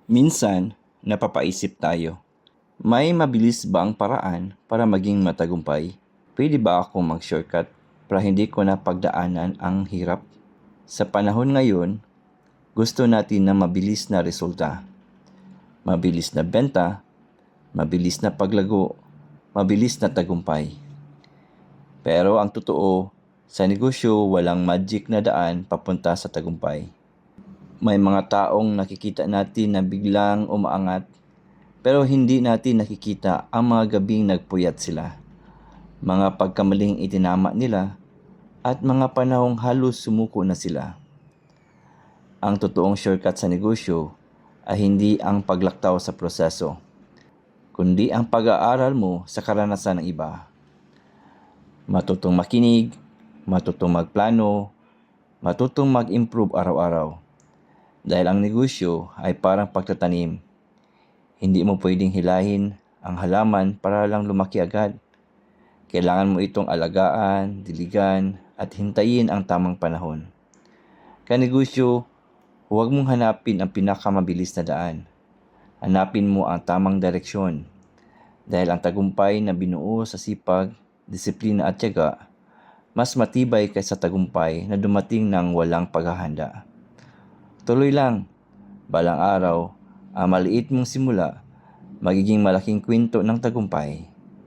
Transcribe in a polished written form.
Minsan, napapaisip tayo, may mabilis ba ang paraan para maging matagumpay? Pwede ba akong mag-shortcut para hindi ko na pagdaanan ang hirap? Sa panahon ngayon, gusto natin ng mabilis na resulta. Mabilis na benta, mabilis na paglago, mabilis na tagumpay. Pero ang totoo, sa negosyo walang magic na daan papunta sa tagumpay. May mga taong nakikita natin na biglang umaangat, pero hindi natin nakikita ang mga gabing nagpuyat sila, mga pagkamaling itinama nila, at mga panahong halos sumuko na sila. Ang totoong shortcut sa negosyo ay hindi ang paglaktaw sa proseso, kundi ang pag-aaral mo sa karanasan ng iba. Matutong makinig, matutong magplano, matutong mag-improve araw-araw. Dahil ang negosyo ay parang pagtatanim. Hindi mo pwedeng hilahin ang halaman para lang lumaki agad. Kailangan mo itong alagaan, diligan, at hintayin ang tamang panahon. Kaya negosyo, huwag mong hanapin ang pinakamabilis na daan. Hanapin mo ang tamang direksyon. Dahil ang tagumpay na binuo sa sipag, disiplina at tiyaga, mas matibay kaysa tagumpay na dumating ng walang paghahanda. Tuloy lang, balang araw, ang maliit mong simula, magiging malaking kwento ng tagumpay.